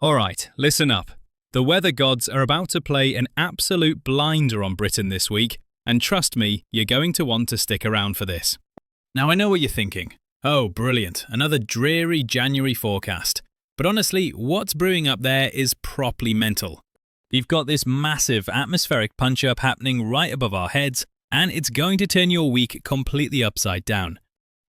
Alright, listen up. The weather gods are about to play an absolute blinder on Britain this week, and trust me, you're going to want to stick around for this. Now I know what you're thinking. Oh, brilliant, another dreary January forecast. But honestly, what's brewing up there is properly mental. You've got this massive atmospheric punch-up happening right above our heads, and it's going to turn your week completely upside down.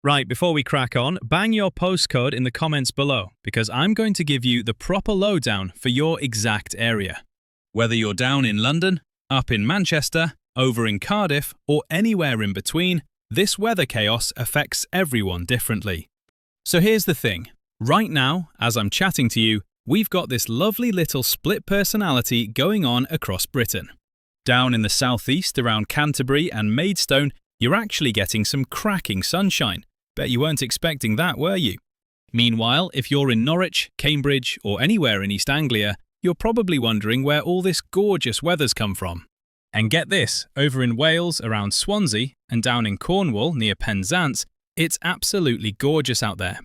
Right, before we crack on, bang your postcode in the comments below, because I'm going to give you the proper lowdown for your exact area. Whether you're down in London, up in Manchester, over in Cardiff, or anywhere in between, this weather chaos affects everyone differently. So here's the thing. Right now, as I'm chatting to you, we've got this lovely little split personality going on across Britain. Down in the southeast around Canterbury and Maidstone, you're actually getting some cracking sunshine. Bet you weren't expecting that, were you? Meanwhile, if you're in Norwich, Cambridge, or anywhere in East Anglia, you're probably wondering where all this gorgeous weather's come from. And get this, over in Wales around Swansea and down in Cornwall near Penzance, it's absolutely gorgeous out there.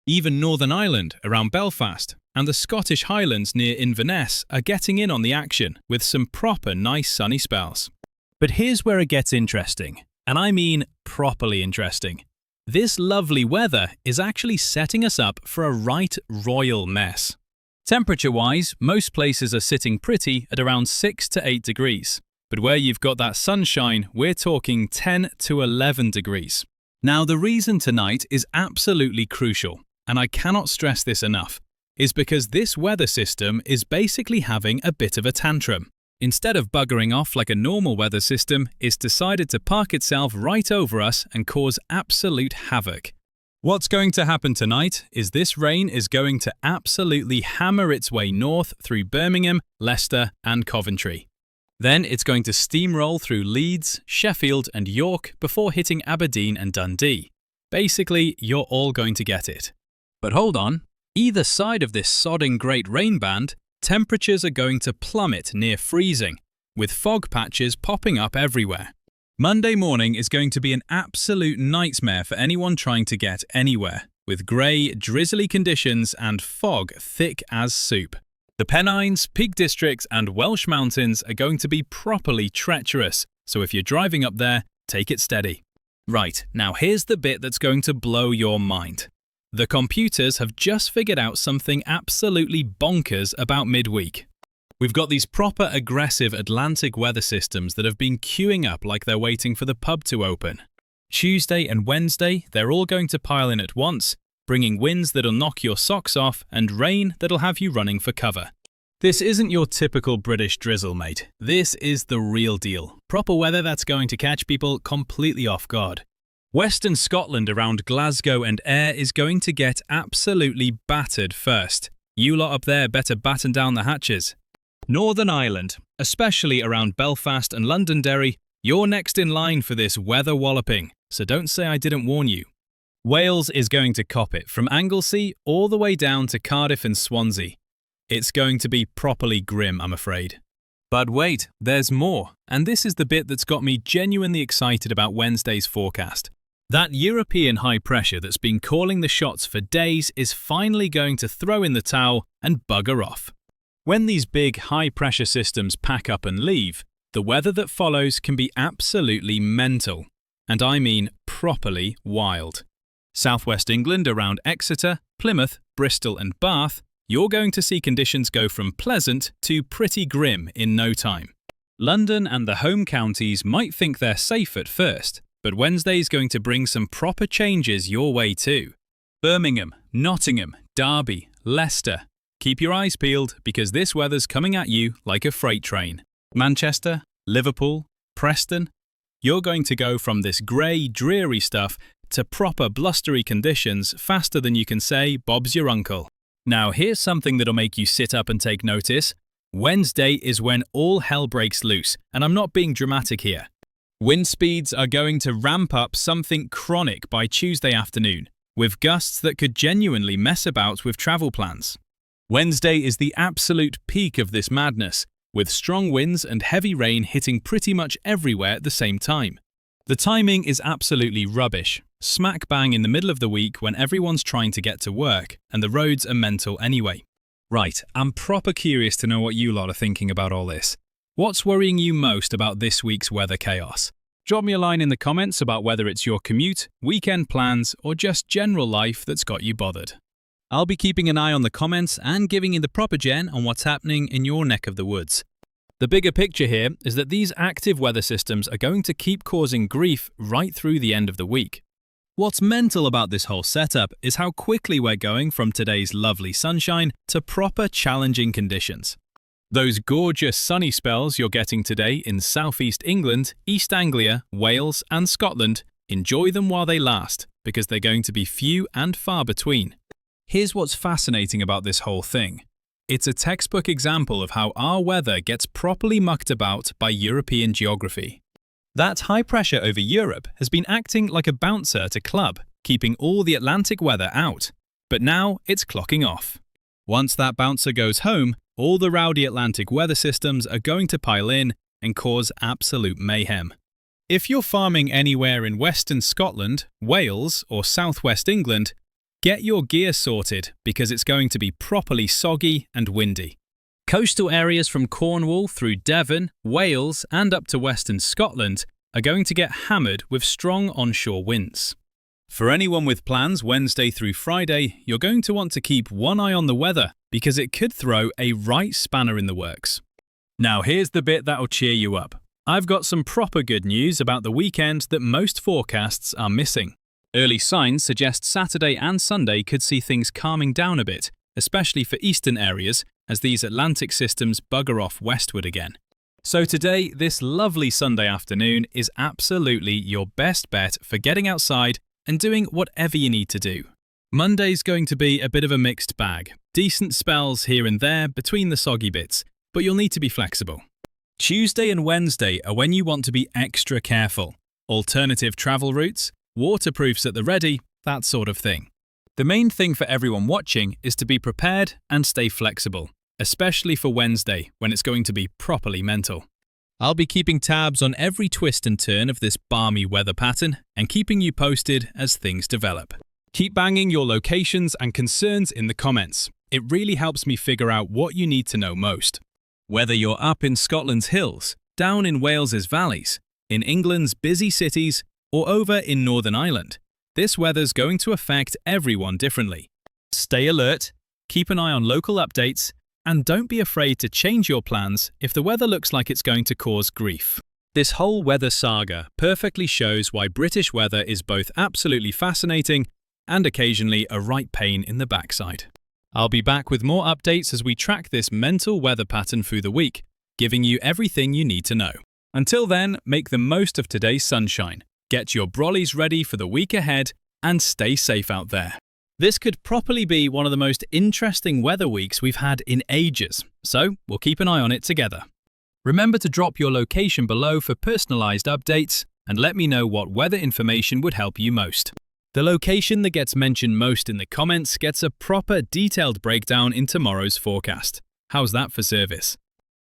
Even Northern Ireland around Belfast and the Scottish Highlands near Inverness are getting in on the action with some proper nice sunny spells. But here's where it gets interesting, and I mean properly interesting. This lovely weather is actually setting us up for a right royal mess. Temperature-wise, most places are sitting pretty at around 6 to 8 degrees. But where you've got that sunshine, we're talking 10 to 11 degrees. Now, the reason tonight is absolutely crucial, and I cannot stress this enough, is because this weather system is basically having a bit of a tantrum. Instead of buggering off like a normal weather system, it's decided to park itself right over us and cause absolute havoc. What's going to happen tonight is this rain is going to absolutely hammer its way north through Birmingham, Leicester and Coventry. Then it's going to steamroll through Leeds, Sheffield and York before hitting Aberdeen and Dundee. Basically, you're all going to get it. But hold on, either side of this sodding great rain band, temperatures are going to plummet near freezing, with fog patches popping up everywhere. Monday morning is going to be an absolute nightmare for anyone trying to get anywhere, with grey, drizzly conditions and fog thick as soup. The Pennines, Peak District and Welsh Mountains are going to be properly treacherous, so if you're driving up there, take it steady. Right, now here's the bit that's going to blow your mind. The computers have just figured out something absolutely bonkers about midweek. We've got these proper aggressive Atlantic weather systems that have been queuing up like they're waiting for the pub to open. Tuesday and Wednesday, they're all going to pile in at once, bringing winds that'll knock your socks off and rain that'll have you running for cover. This isn't your typical British drizzle, mate. This is the real deal. Proper weather that's going to catch people completely off guard. Western Scotland around Glasgow and Ayr is going to get absolutely battered first. You lot up there better batten down the hatches. Northern Ireland, especially around Belfast and Londonderry, you're next in line for this weather walloping, so don't say I didn't warn you. Wales is going to cop it from Anglesey all the way down to Cardiff and Swansea. It's going to be properly grim, I'm afraid. But wait, there's more, and this is the bit that's got me genuinely excited about Wednesday's forecast. That European high pressure that's been calling the shots for days is finally going to throw in the towel and bugger off. When these big high pressure systems pack up and leave, the weather that follows can be absolutely mental. And I mean properly wild. Southwest England around Exeter, Plymouth, Bristol and Bath, you're going to see conditions go from pleasant to pretty grim in no time. London and the home counties might think they're safe at first, but Wednesday's going to bring some proper changes your way too. Birmingham, Nottingham, Derby, Leicester. Keep your eyes peeled because this weather's coming at you like a freight train. Manchester, Liverpool, Preston. You're going to go from this grey, dreary stuff to proper blustery conditions faster than you can say Bob's your uncle. Now here's something that'll make you sit up and take notice. Wednesday is when all hell breaks loose, and I'm not being dramatic here. Wind speeds are going to ramp up something chronic by Tuesday afternoon, with gusts that could genuinely mess about with travel plans. Wednesday is the absolute peak of this madness, with strong winds and heavy rain hitting pretty much everywhere at the same time. The timing is absolutely rubbish, smack bang in the middle of the week when everyone's trying to get to work, and the roads are mental anyway. Right, I'm proper curious to know what you lot are thinking about all this. What's worrying you most about this week's weather chaos? Drop me a line in the comments about whether it's your commute, weekend plans, or just general life that's got you bothered. I'll be keeping an eye on the comments and giving you the proper gen on what's happening in your neck of the woods. The bigger picture here is that these active weather systems are going to keep causing grief right through the end of the week. What's mental about this whole setup is how quickly we're going from today's lovely sunshine to proper challenging conditions. Those gorgeous sunny spells you're getting today in southeast England, East Anglia, Wales and Scotland, enjoy them while they last, because they're going to be few and far between. Here's what's fascinating about this whole thing. It's a textbook example of how our weather gets properly mucked about by European geography. That high pressure over Europe has been acting like a bouncer to club, keeping all the Atlantic weather out. But now it's clocking off. Once that bouncer goes home, all the rowdy Atlantic weather systems are going to pile in and cause absolute mayhem. If you're farming anywhere in Western Scotland, Wales or Southwest England, get your gear sorted because it's going to be properly soggy and windy. Coastal areas from Cornwall through Devon, Wales and up to Western Scotland are going to get hammered with strong onshore winds. For anyone with plans Wednesday through Friday, you're going to want to keep one eye on the weather because it could throw a right spanner in the works. Now here's the bit that'll cheer you up. I've got some proper good news about the weekend that most forecasts are missing. Early signs suggest Saturday and Sunday could see things calming down a bit, especially for eastern areas, as these Atlantic systems bugger off westward again. So today, this lovely Sunday afternoon is absolutely your best bet for getting outside and doing whatever you need to do. Monday's going to be a bit of a mixed bag. Decent spells here and there between the soggy bits, but you'll need to be flexible. Tuesday and Wednesday are when you want to be extra careful. Alternative travel routes, waterproofs at the ready, that sort of thing. The main thing for everyone watching is to be prepared and stay flexible, especially for Wednesday when it's going to be properly mental. I'll be keeping tabs on every twist and turn of this balmy weather pattern and keeping you posted as things develop. Keep banging your locations and concerns in the comments. It really helps me figure out what you need to know most. Whether you're up in Scotland's hills, down in Wales's valleys, in England's busy cities, or over in Northern Ireland, this weather's going to affect everyone differently. Stay alert, keep an eye on local updates, and don't be afraid to change your plans if the weather looks like it's going to cause grief. This whole weather saga perfectly shows why British weather is both absolutely fascinating and occasionally a right pain in the backside. I'll be back with more updates as we track this mental weather pattern through the week, giving you everything you need to know. Until then, make the most of today's sunshine, get your brollies ready for the week ahead, and stay safe out there. This could properly be one of the most interesting weather weeks we've had in ages, so we'll keep an eye on it together. Remember to drop your location below for personalized updates and let me know what weather information would help you most. The location that gets mentioned most in the comments gets a proper detailed breakdown in tomorrow's forecast. How's that for service?